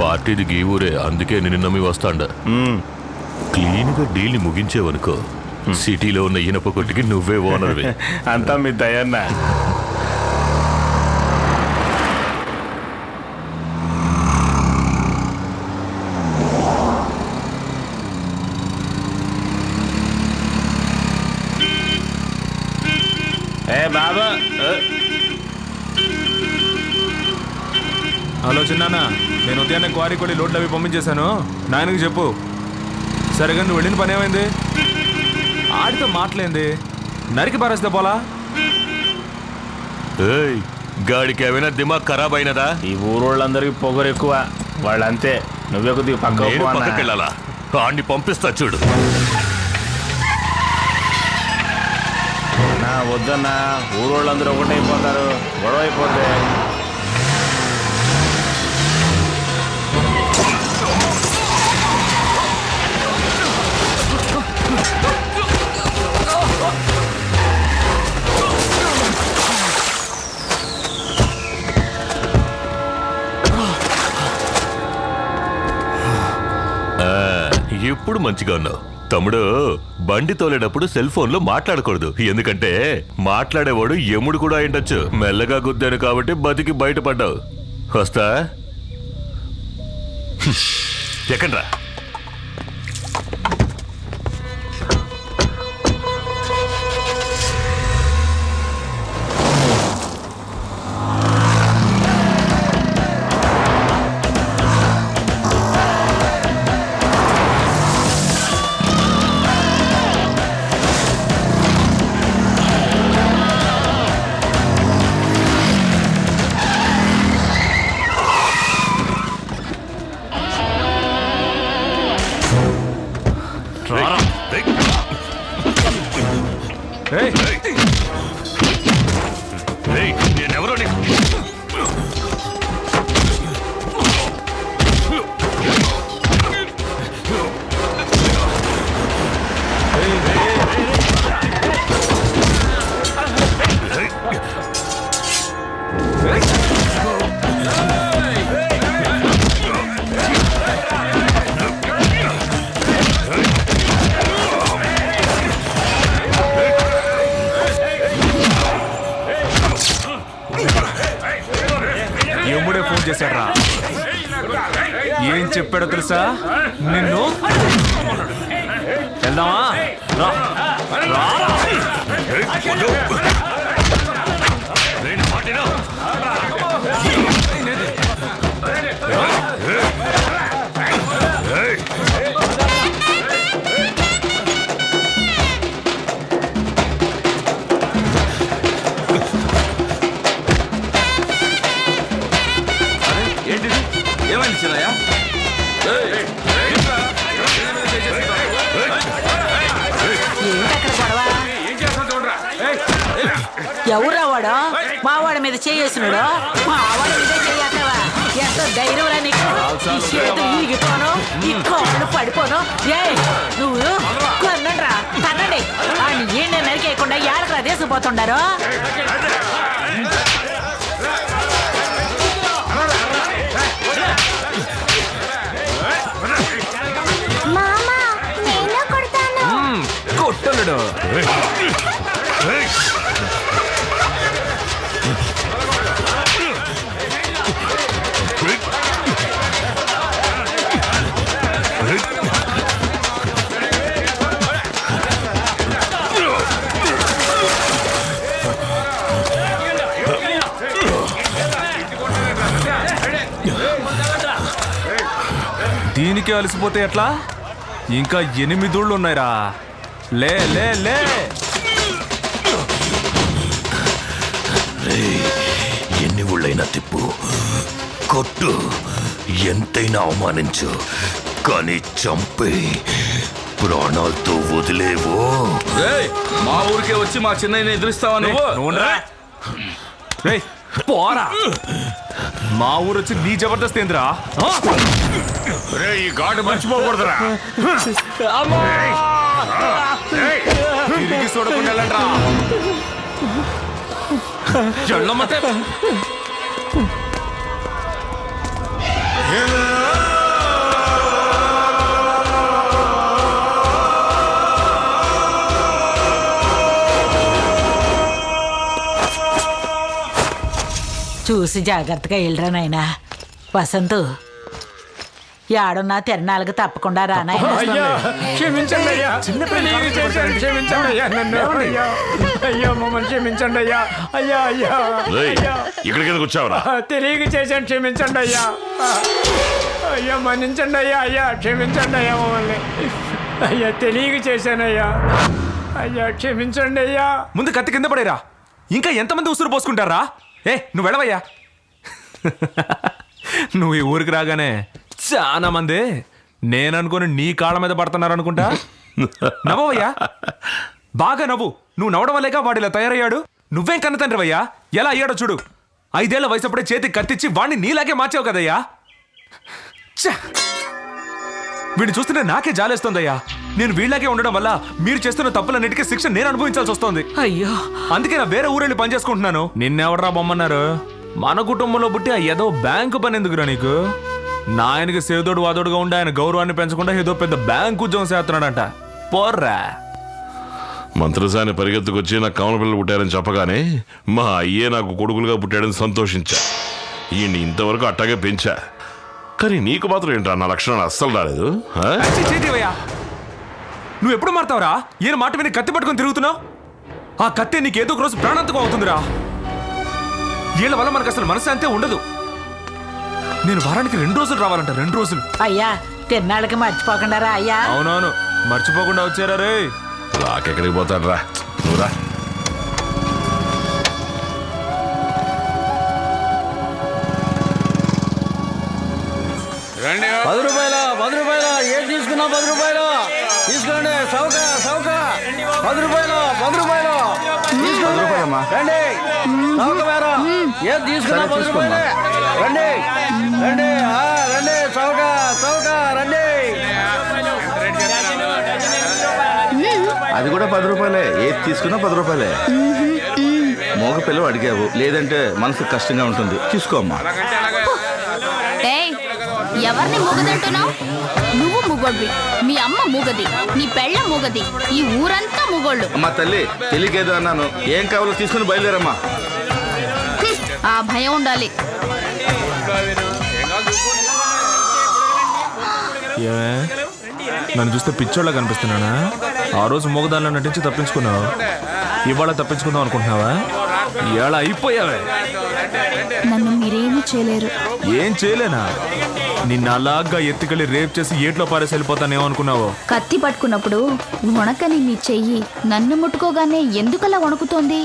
పార్టీది గీ ఊరే, అందుకే నిన్ను నమ్మి వస్తాండ. క్లీన్గా డీల్ని ముగించేవనుకో, సిటీలో ఉన్న ఇనప కొట్టుకి నువ్వే ఓనర్వి. అంతా మీ దయన్న. బాబా. హలో చిన్నాన్న, నేను ఉదయాన్నే క్వారీ కొడి లోడ్లు అవి పంపించేశాను. నాయనకి చెప్పు. సరిగా నువ్వు వెళ్ళిన పని ఏమైంది? ఆడితో మాటలేంది, నరికి పారేస్తే పోలా? గాడికి ఏమైనా దిమాగ్ ఖరాబ్ అయినదా? ఈ ఊరోళ్ళందరికీ పొగరు ఎక్కువ, వాళ్ళంతే. నువ్వే కొద్దిగా పక్కకి వెళ్ళాలా? ఆడిని పంపిస్తా చూడు. నా వద్దన్నా, ఊరోళ్ళందరూ ఒకటైపోతారు, గొడవ అయిపోతే. ఇప్పుడు మంచిగా ఉన్నావు తమ్ముడు. బండి తోలేటప్పుడు సెల్ ఫోన్ లో మాట్లాడకూడదు, ఎందుకంటే మాట్లాడేవాడు యముడు కూడా అయిండొచ్చు. మెల్లగా గుద్దాను కాబట్టి బతికి బయటపడ్డావు. వస్తా. ఎక్కడ్రా? నేనెవరో యముడే ఫోన్ చేశాడ్రా. ఏం చెప్పాడో తెలుసా? నిన్ను వెళ్దామా? ఏమైంది చిన్నయ్య? ఎవరా వాడు? మా వాడి మీద చేసినాడు. మా వాడి మీద చేయావా? ఎంతో ధైర్యం నీకు. ఈ చేతులు ఈగిపోను, ఈ కాళ్ళు పడిపోను. నువ్వు కొన్నండ్రా, తనండి. వాడిని ఏంటి నరికేయకుండా ఏడకరా దేశపోతుండారు. కొట్టలేడు. దీనికి అలసిపోతే ఎట్లా? ఇంకా 8 ఊళ్ళు ఉన్నాయిరా. లే లే లే. ఎన్ని ఊళ్ళైనా తిప్పు, కొట్టు, ఎంతైనా అవమానించు, కానీ చంపి ప్రాణాలతో వదిలేవు. మా ఊరికే వచ్చి మా చిన్నయ్యని ఎదురిస్తావా నువ్వు? పోరా. మా ఊరు వచ్చి నీ జబర్దస్త్ ఏంద్రా? ఈ ఘాటు మర్చిపోకూడదురా. తిరిగి చూడకుండా వెళ్ళండ్రా. చెల్లమ్మతే చూసి జాగ్రత్తగా వెళ్ళరా నాయనా. వసంతు యాడున్నా తిరణాలకు తప్పకుండా రా నాయనా. అయ్యా క్షమించండి అయ్యా, తెలియక చేశాను, క్షమించండి అయ్యా నన్ను. అయ్యా అయ్యా మమ్మల్ని క్షమించండి అయ్యా. అయ్యా అయ్యా రేయ్, అయ్యా ఇక్కడికి ఎందుకు వచ్చావురా? తెలియక చేశాను, క్షమించండి అయ్యా. అయ్యా మన్నించండి అయ్యా. అయ్యా క్షమించండి అయ్యా మమ్మల్ని. అయ్యా తెలియక చేశానయ్యా. అయ్యా క్షమించండి అయ్యా. ముందు కత్తి కింద పడేరా. ఇంకా ఎంతమంది ఉసురు పోసుకుంటారా? నువ్వు వెళ్ళవయ్యా. నువ్వు ఈ ఊరికి రాగానే చాలా మంది నేననుకుని నీ కాళ్ళ మీద పడుతున్నారు అనుకుంటా. నవ్వయ్యా, బాగా నవ్వు. నువ్వు నవ్వడం వల్లేగా వాడు ఇలా తయారయ్యాడు. నువ్వేం కన్న తండ్రివయ్యా, ఎలా అయ్యాడో చూడు. 5 ఏళ్ల వయసు అప్పుడే చేతికి కత్తిచ్చి వాడిని నీలాగే మార్చావు కదయ్యా. ఛ! వీడిని చూస్తుంటే నాకే జాలేస్తోందయ్యా. నేను వీళ్ళకే ఉండడం వల్ల మీరు చేస్తున్న తప్పులన్నిటికీ శిక్ష నేను అనుభవించాల్సి వస్తోంది. అయ్యో అందుకే నా వేరే ఊరెళ్ళి పని చేసుకుంటున్నాను. నిన్నెవడరా బొమ్మన్నారు? మన కుటుంబంలో పుట్టి ఆ ఏదో బ్యాంకు పని ఎందుకురా నీకు? నా ఆయనకి సేదోడు వాదోడుగా ఉండి ఆయన గౌరవాన్ని పెంచకుండా ఏదో పెద్ద బ్యాంకు ఉద్యోగం చేస్తున్నాడంట. పోర్రా. మంత్రసాని పరిగెత్తుకొచ్చి నాకు కమల పిల్లలు పుట్టారని చెప్పగానే మా అయ్యే నాకు కొడుకులుగా పుట్టాడని సంతోషించా. ఈయన్ని ఇంతవరకు అట్టాగే పెంచా. కానీ నీకు మాత్రం ఏంటా నా లక్షణాలు అస్సలు రాలేదు. చేతివయ్యా, నువ్వు ఎప్పుడు మారుతావురా? ఈయన మాట విని కత్తి పట్టుకొని తిరుగుతున్నావు. ఆ కత్తి నీకు ఏదో ఒక రోజు ప్రాణాంతకం అవుతుందిరా. వీళ్ళ వల్ల మనకు అసలు మనశ్శాంతే ఉండదు. నేను వారానికి 2 రోజులు రావాలంట. 2 రోజులు. అయ్యా తిరణాలకి మర్చిపోకుండా రా అయ్యా. అవునవును, మర్చిపోకుండా వచ్చారా రే. రాకెక్కడికి పోతాడు రా, నువ్వురా. ₹10 ఏం తీసుకున్నా? ₹10 తీసుకోండి. సౌక సౌక ₹10 తీసుకోండి. రండి సౌక వేరా. ఏం తీసుకున్నా? ₹10 రండి రండి రండి. సౌక సౌక రండి. అది కూడా ₹10. ఏది తీసుకున్నా ₹10. మోగ పిల్లలు అడిగావు, లేదంటే మనసు కష్టంగా ఉంటుంది. తీసుకోమ్మా. ఎవరిని మూగదంటున్నావు? నువ్వు మూగోడ్వి, మీ అమ్మ మూగది, నీ పెళ్ళ మూగది, ఈ ఊరంతా మూగోళ్ళు. అమ్మా తల్లి, తెలియకేదో అన్నాను. ఏం కావాలో తీసుకుని బయలుదేరమ్మా. ఆ భయం ఉండాలి. ఏమే, నన్ను చూస్తే పిచ్చోళ్ళ కనిపిస్తున్నానా? ఆ రోజు మూగదాల్లో నటించి తప్పించుకున్నావు. ఇవాళ తప్పించుకుందాం అనుకుంటున్నావా? ఇవాళ అయిపోయావే. నన్ను మీరేమీ చేయలేరు. ఏం చేయలేనా? నిన్న అలాగా ఎత్తుకెళ్ళి రేప్ చేసి ఏట్లో పారేసి వెళ్ళిపోతానేమో అనుకున్నావు. కత్తి పట్టుకున్నప్పుడు వణకని మీ చెయ్యి నన్ను ముట్టుకోగానే ఎందుకలా వణుకుతోంది?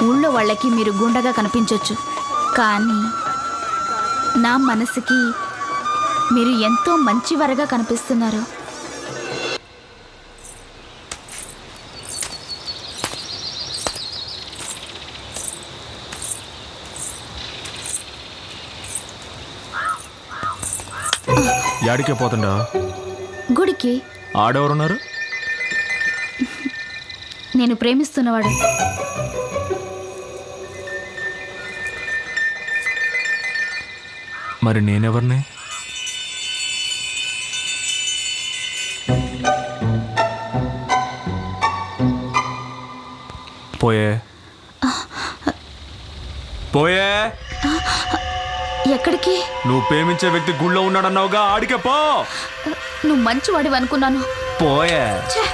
ఊళ్ళో వాళ్ళకి మీరు గుండగా కనిపించొచ్చు, కానీ నా మనసుకి మీరు ఎంతో మంచివారుగా కనిపిస్తున్నారు. యాడికే పోతుండా? గుడికి. ఆడెవరున్నారు? నేను ప్రేమిస్తున్నవాడు. మరి నేనెవరిని? పోయే పోయే. ఎక్కడికి? నువ్వు ప్రేమించే వ్యక్తి గుళ్ళో ఉన్నాడన్నావుగా, ఆడికే పో. నువ్వు మంచివాడివి అనుకున్నాను. పోయే. ఛే!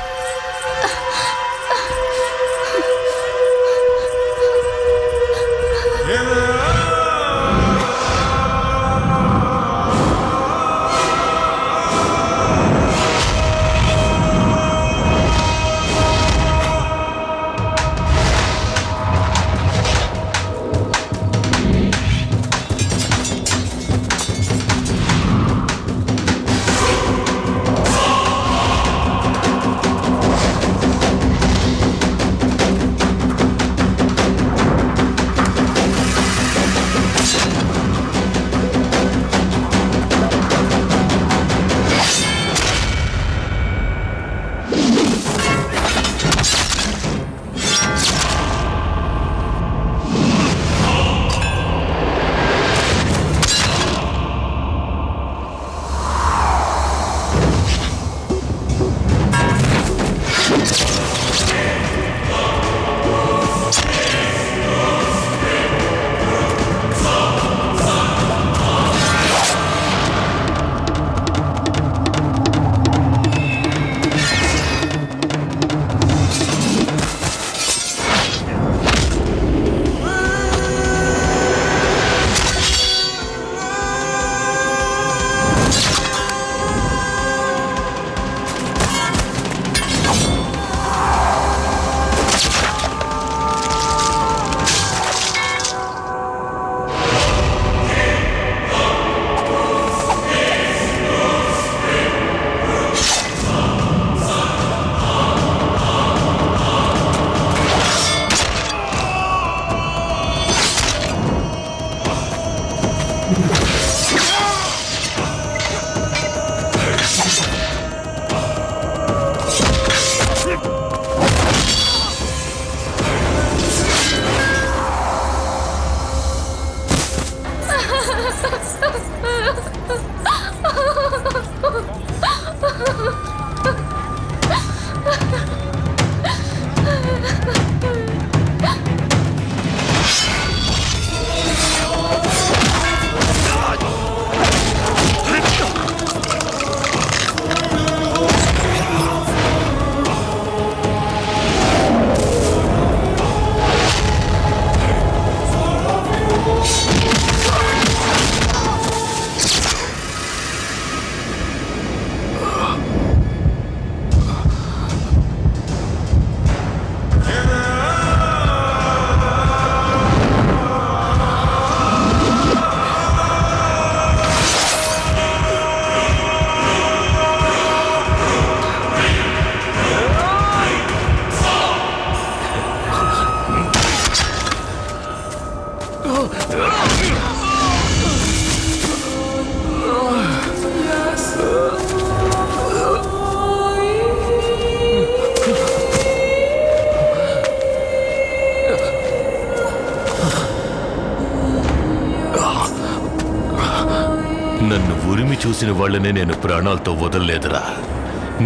నన్ను ఉరిమి చూసిన వాళ్ళనే నేను ప్రాణాలతో వదలలేదురా.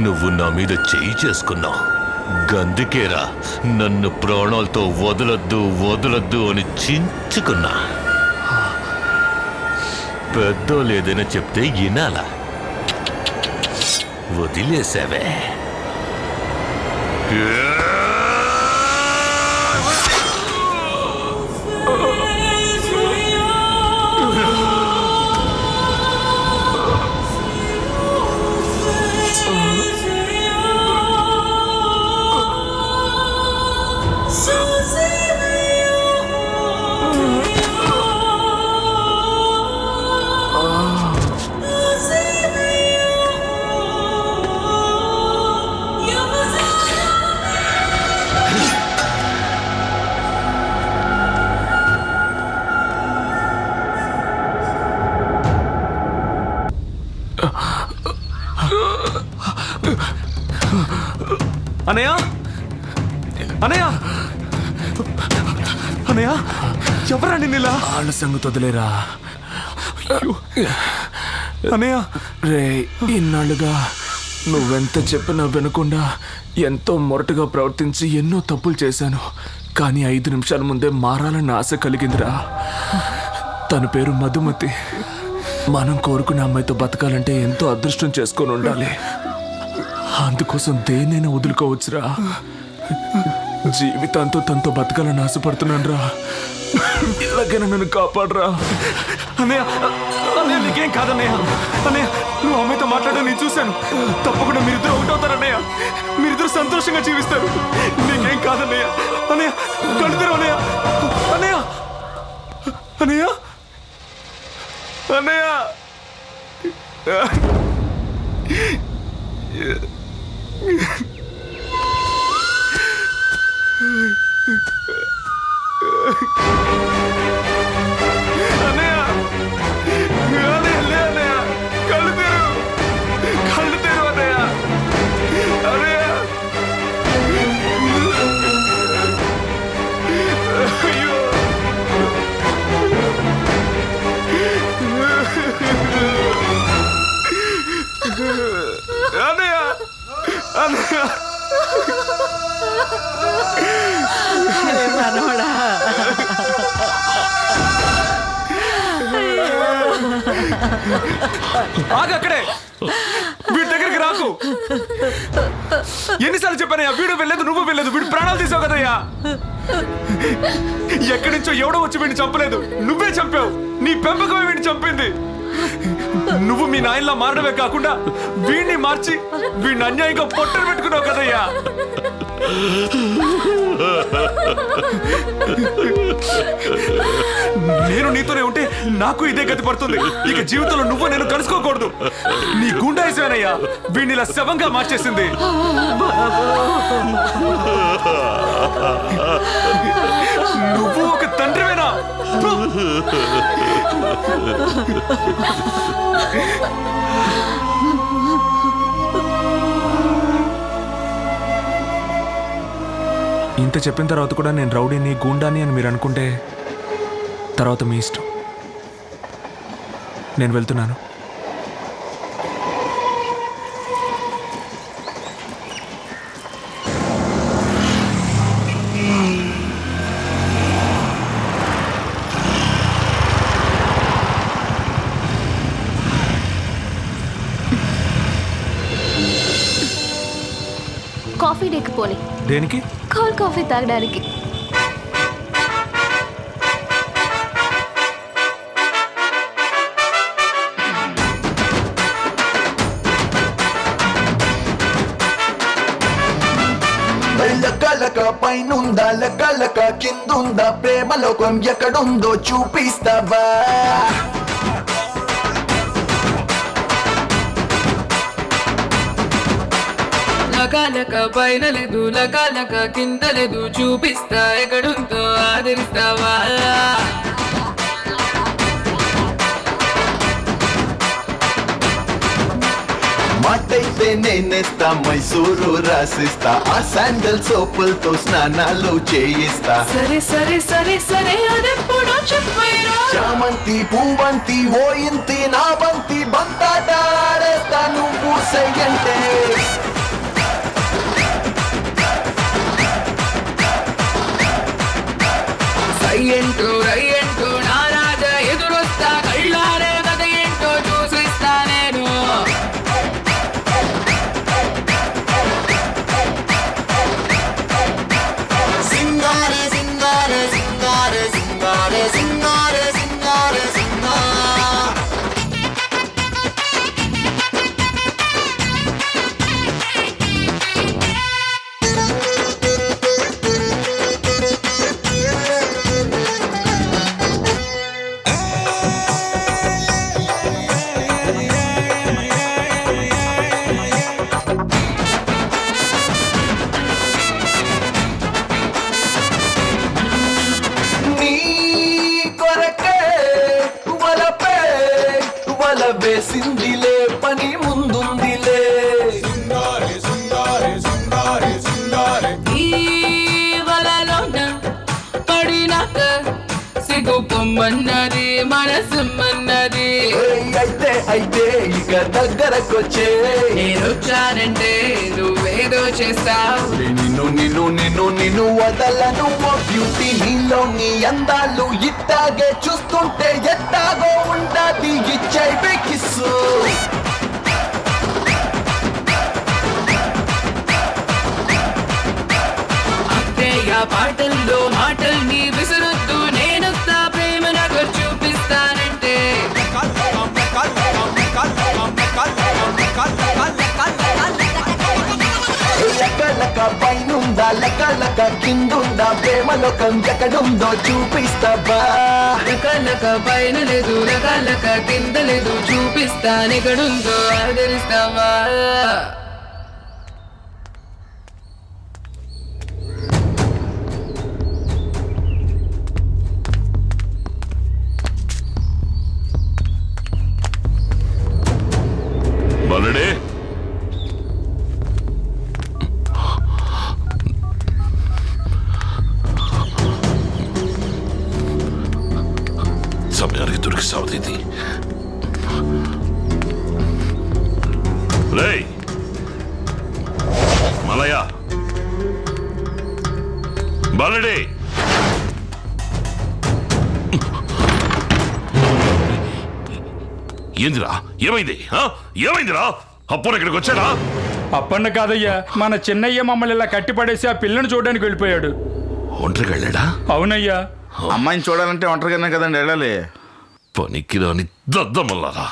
నువ్వు నా మీద చెయ్యి చేసుకున్నావు. గందుకేరా నన్ను ప్రాణాలతో వదలొద్దు వదలొద్దు అని చించుకున్నా. పెద్దోళ్ళు ఏదైనా చెప్తే వినాలా, వదిలేసావే. అనయ్య అనయ్య అనయ్య, ఎవరా నిన్నిలా? వాళ్ళ సంగతి వదిలేరా అనయ్య. రే, ఇన్నాళ్ళుగా నువ్వెంత చెప్పినా వినకుండా ఎంతో మొరటుగా ప్రవర్తించి ఎన్నో తప్పులు చేశాను. కానీ 5 నిమిషాల ముందే మారాలన్న ఆశ కలిగిందిరా. తన పేరు మధుమతి. మనం కోరుకునే అమ్మాయితో బతకాలంటే ఎంతో అదృష్టం చేసుకొని ఉండాలి. అందుకోసం దేన్నైనా వదులుకోవచ్చురా. జీవితాంతో తనతో బతకాలని ఆశపడుతున్నాను రా. ఇలాగైనా నన్ను కాపాడరా అన్నయ్య. అన్నయ్య, నీకేం కాదన్నయ్య. అన్నయ్య, నువ్వు అమ్మాయితో మాట్లాడడం నేను చూశాను. తప్పకుండా మీరిద్దరు ఒకటవుతారన్నయ్య. మీరిద్దరు సంతోషంగా జీవిస్తారు. నీకేం కాదన్నయ్య. అన్నయ్య, కలుతారు అన్నయ్య. అన్నయ్య అన్నయ్య అన్నయ్య. అన్నయ్య, అన్నయ్య, లే అన్నయ్య. కళ్ళు తెరు, కళ్ళు తెరు అన్నయ్య. అన్నయ్య, అయ్యో. అన్నయ్య, అన్నయ్య. మనవడా, ఆగక్కడే, వీడి దగ్గరికి రాకు. ఎన్నిసార్లు చెప్పానయ్యా, వీడు వెళ్ళలేదు నువ్వు వెళ్ళలేదు. వీడు ప్రాణాలు తీసావు కదయ్యా. ఎక్కడి నుంచో ఎవడో వచ్చి వీడిని చంపలేదు, నువ్వే చంపావు. నీ పెంపకమే వీడిని చంపింది. నువ్వు మీ నాయనలా మారడమే కాకుండా వీడిని మార్చి వీడిని అన్యాయంగా పొట్టలు పెట్టుకున్నావు కదయ్యా. నేను నీతోనే ఉంటే నాకు ఇదే గతి పడుతుంది. ఇక జీవితంలో నువ్వు నేను కలుసుకోకూడదు. నీ గుండాయిసేనయ్యా వీడిని ఇలా శవంగా మార్చేసింది. నువ్వు ఒక తండ్రివేనా? ఇంత చెప్పిన తర్వాత కూడా నేను రౌడీని గూండాని అని మీరు అనుకుంటే తర్వాత మీ ఇష్టం. నేను వెళ్తున్నాను. కాఫీ డేకి పోనీ. దేనికి? కోల్డ్ కాఫీ తాగడానికి. లక పైనుందా లక కిందుందా ప్రేమ లోకం ఎక్కడుందో చూపిస్తావా? లక పైన లేదు లక కింద లేదు చూపిస్తా ఎక్కడుందో ఆదరిస్తావా? మాటైతే నేనేస్తా మైసూరు రాసిస్తా ఆ శాండల్ సోపులతో స్నానాలు చేయిస్తా. సరే సరే సరే సరే అదెప్పుడో చెప్పేరా. చామంతి పూవంతి ఓ ఇంతి నా బంతి బంతాట ఆడేస్తా నువ్వు సయ్యంటే. రయ్యంటూ నా రాజా ఎదురొస్తా కళ్ళారే కథ ఏంటో చూసిస్తా నేను. సింగారే సింగారే సింగారే సింగారే సింగారే సింగారే సింగారే. వేసిందిలే పని ముందుందిలే. ఈ వలలోన పడినాక సిగ్గు పొమ్మన్నది మనసమ్మన్నది. అయితే ఇక దగ్గరకొచ్చే నేనొచ్చానంటే నువ్వేదో చేస్తావు. నిన్ను నిన్ను నిన్ను నిన్ను వదలను ఓ బ్యూటీ. నీలోని అందాలు ఇట్టాగే చూస్తుంటే ఎట్టాగో ఉండాది ఇచ్చై బెకిస్సు. అత్తయ్య పాటల్లో మాటల్ని విసురుద్దు నేనొస్తా ప్రేమ నాకు చూపిస్తానంటే. లక పైనుందా లక కిందుందా ప్రేమ లోకం ఎక్కడుందో చూపిస్తావా? లక పైన లేదు లక కింద లేదు చూపిస్తానెక్కడుందో ఆదరిస్తావా? బల్లడే సమయానికి దొరికి సావదీది. రేయ్ మలయ బల్లడే ఏందిరా? ఏమైంది? ఏమైందిరా? అప్పుడు ఇక్కడికి వచ్చాడా? అప్పన్న కాదయ్యా, మన చిన్నయ్య మమ్మల్ని ఇలా కట్టిపడేసి ఆ పిల్లని చూడడానికి వెళ్ళిపోయాడు. ఒంటరికి వెళ్ళాడా? అవునయ్యా. అమ్మాయిని చూడాలంటే ఒంటరిగానే కదండి వెళ్ళాలి. పనికి రాని దద్దమల్లారా.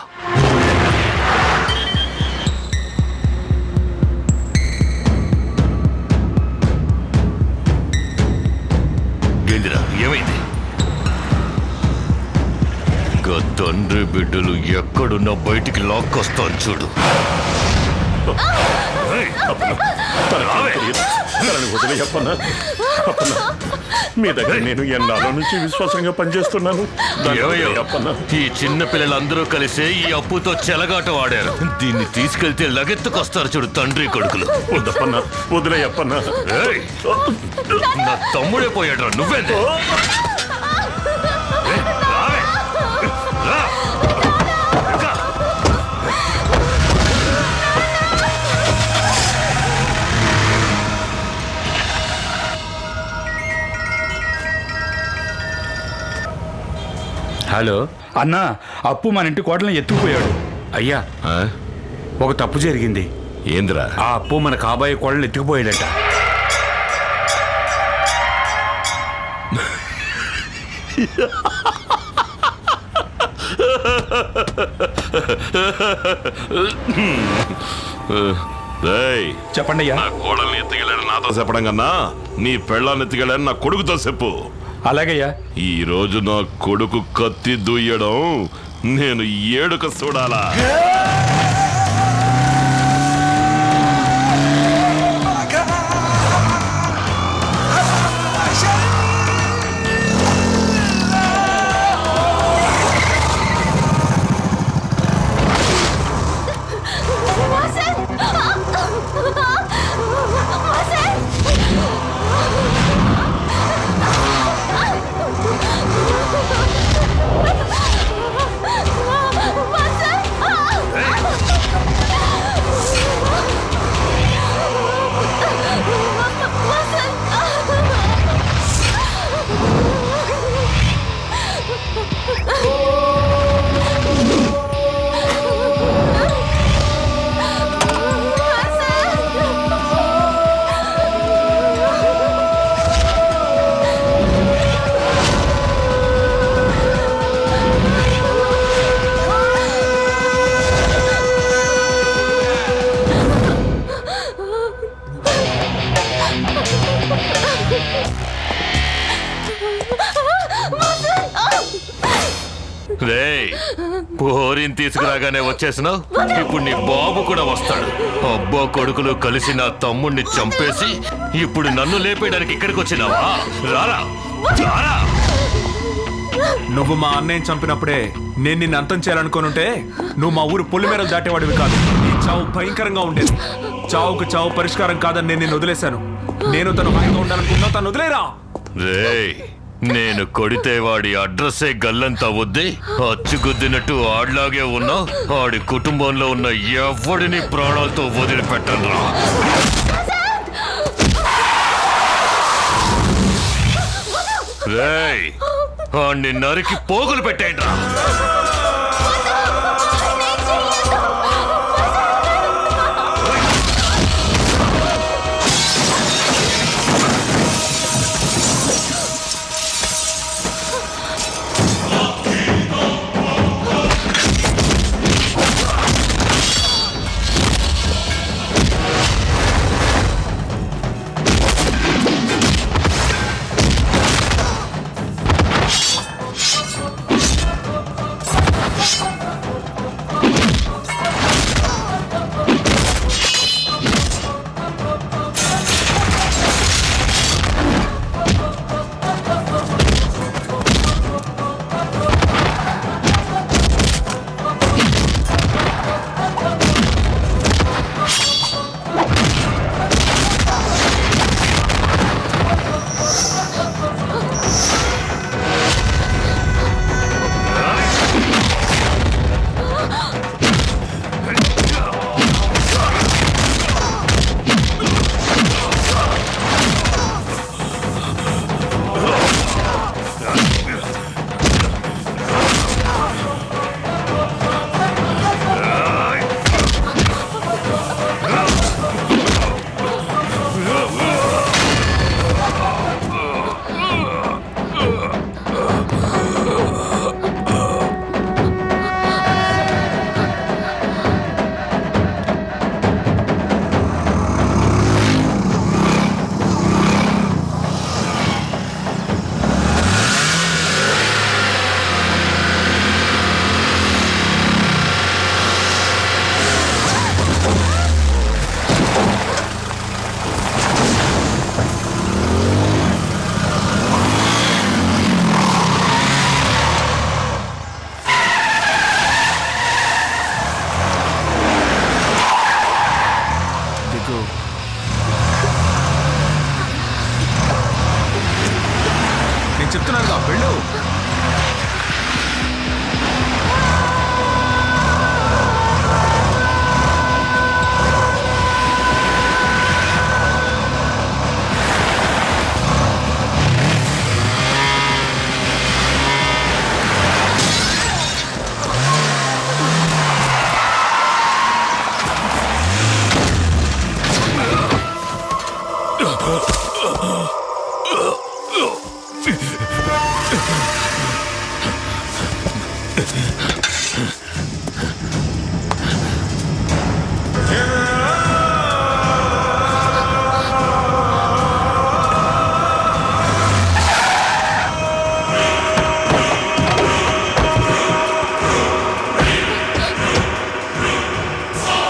ఏందిరా? ఏమైంది? తండ్రి బిడ్డలు ఎక్కడున్నా బయటికి లాక్కొస్తాను చూడు. ఏయ్, రావే. వదిలేయప్పన్నా మీ దగ్గర నేను ఎన్నాళ్ళ నుంచి విశ్వాసంగా పనిచేస్తున్నాను. ఏమయ్యో, అప్పన్నా ఈ చిన్న పిల్లలందరూ కలిసే ఈ అప్పుతో చెలగాట వాడారు. దీన్ని తీసుకెళ్తే లగెత్తుకొస్తారు చూడు తండ్రి కొడుకులు. వద్దప్పన్నా, వదిలేయప్పన్నా. ఏయ్, నా తమ్ముడే పోయాడు, నువ్వేందే? ఏయ్, రావే. రా. ఇంకా. హలో అన్నా, అప్పు మన ఇంటి కోటలను ఎత్తుకుపోయాడు. అయ్యా, ఆ? ఒక తప్పు జరిగింది. ఏంద్రా? ఆ అప్పు మన కాబోయే కోడలు ఎత్తుకుపోయాడట. ఏయ్, చెప్పండి అయ్యా. నా కోడల్ని ఎత్తుకెళ్ళాను నాతో చెప్పడం కన్నా నీ పెళ్ళాన్ని ఎత్తుకెళ్ళాను నా కొడుకుతో చెప్పు. అలాగయ్యా. ఈ రోజు నా కొడుకు కత్తి దుయ్యడం నేను ఏడుక చూడాలా? రేయ్, పోరిని తీసుకురాగానే వచ్చేసినావు. ఇప్పుడు నీ బాబు కూడా వస్తాడు. అబ్బా కొడుకులు కలిసి నా తమ్ముణ్ణి చంపేసి ఇప్పుడు నన్ను లేపేయడానికి ఇక్కడికి వచ్చినావా? రారా, రారా. నువ్వు మా అన్నయ్యని చంపినప్పుడే నేను నిన్ను అంతం చేయాలనుకోనుంటే నువ్వు మా ఊరు పొలిమేరలు దాటేవాడివి కాదు. నీ చావు భయంకరంగా ఉండేది. చావుకు చావు పరిష్కారం కాదని నేను నిన్ను వదిలేశాను. నేను తను హాయిగా ఉండాలనుకున్నా, తను వదిలేరా. రేయ్, నేను కొడితే వాడి అడ్రస్సే గల్లంతా వద్ది అచ్చుగుద్దినట్టు ఆడ్లాగే ఉన్నా ఆడి కుటుంబంలో ఉన్న ఎవడిని ప్రాణాలతో వదిలిపెట్టనురా. రేయ్, ఆడిని నరికి పోగులు పెట్టేయండి రా.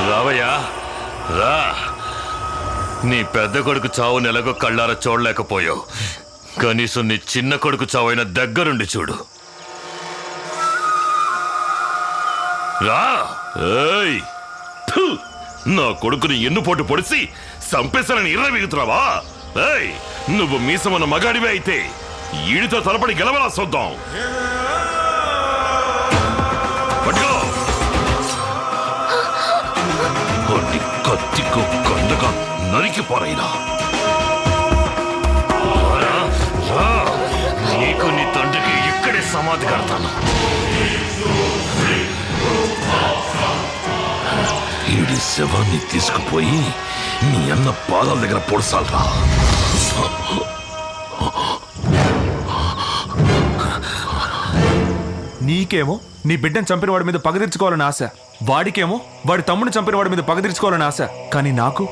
రావయ్యా రా. నీ పెద్ద కొడుకు చావు నెలగో కళ్ళారా చూడలేకపోయావు, కనీసం నీ చిన్న కొడుకు చావైన దగ్గరుండి చూడు. రా. ఏయ్! ఫు! నా కొడుకుని ఎన్నుపోటు పొడిసి సంపేశానని ఇర్ర మిగుతున్నావా? ఏయ్! నువ్వు మీసమన్న మగాడివే అయితే ఈడితో తలపడి గెలవలా చూద్దాం. పట్టుకో. కొట్టి కత్తికు కండగా నరికి పోరైనా. నీకు నీ తండ్రికి ఇక్కడే సమాధి కడతాను. ఈడి శవాన్ని తీసుకుపోయి నీ అన్న పాదాల దగ్గర పొడసాలరా. నీకేమో నీ బిడ్డను చంపిన వాడి మీద పగ తీర్చుకోవాలని ఆశ, వాడికేమో వాడి తమ్ముడిని చంపిన వాడి మీద పగ తీర్చుకోవాలని ఆశ. కానీ నాకు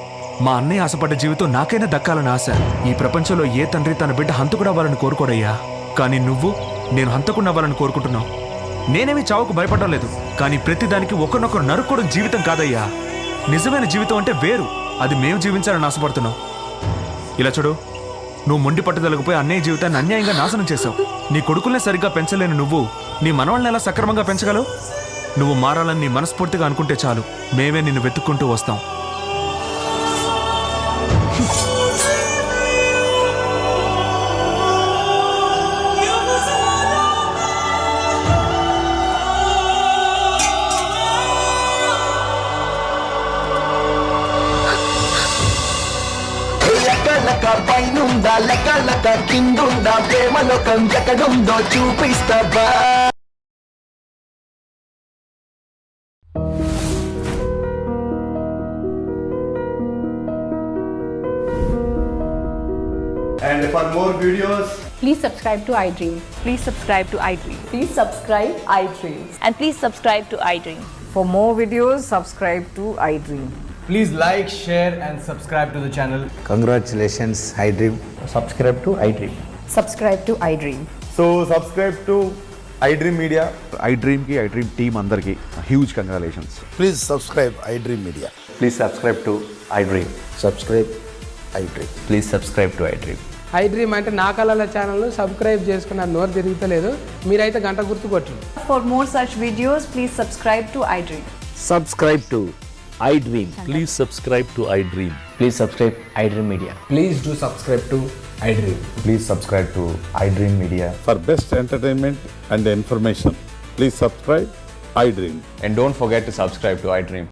మా అన్నయ్య ఆశపడ్డ జీవితం నాకైనా దక్కాలని ఆశ. ఈ ప్రపంచంలో ఏ తండ్రి తన బిడ్డ హంతకుడు అవ్వాలని కోరుకోడయ్యా. కానీ నువ్వు నేను హంతకుడిని అవ్వాలని కోరుకుంటున్నావు. నేనేమి చావుకు భయపడడం లేదు, కానీ ప్రతిదానికి ఒకరినొకరు నరుక్కోవడం జీవితం కాదయ్యా. నిజమైన జీవితం అంటే వేరు, అది మేము జీవించాలని ఆశపడుతున్నాం. ఇలా చూడు, నువ్వు మొండి పట్టుదలకపోయి అన్నయ్య జీవితాన్ని అన్యాయంగా నాశనం చేశావు. నీ కొడుకుల్నే సరిగ్గా పెంచలేని నువ్వు నీ మనవాళ్ళని ఎలా సక్రమంగా పెంచగలవు? నువ్వు మారాలని నీ మనస్ఫూర్తిగా అనుకుంటే చాలు, మేమే నిన్ను వెతుక్కుంటూ వస్తాం. లెక్క పైనుందా లెక్క కిందుందా ప్రేమలోకం ఎక్కడుందో చూపిస్తావా? And for more videos, Please subscribe to iDream. Please subscribe to iDream. Please subscribe iDream. And please subscribe to iDream. For more videos, subscribe to iDream. please like, share and subscribe to the channel. Congratulations, iDream. Subscribe to iDream. Subscribe to iDream. So subscribe to iDream Media. iDream ki iDream team andarki huge congratulations. Please subscribe iDream Media. Please subscribe to iDream. Subscribe iDream. Please subscribe to iDream. iDream అంటే నా కళల channel subscribe చేసుకున్న నోరు తిరుగుతలేదు, మీరైతే గంట గుర్తు కొట్టండి. For more such videos, please subscribe to iDream. Subscribe to iDream. Please subscribe to iDream. Please subscribe iDream Media. Please do subscribe to iDream. Please subscribe to iDream Media. For best entertainment and information, please subscribe iDream. And don't forget to subscribe to iDream.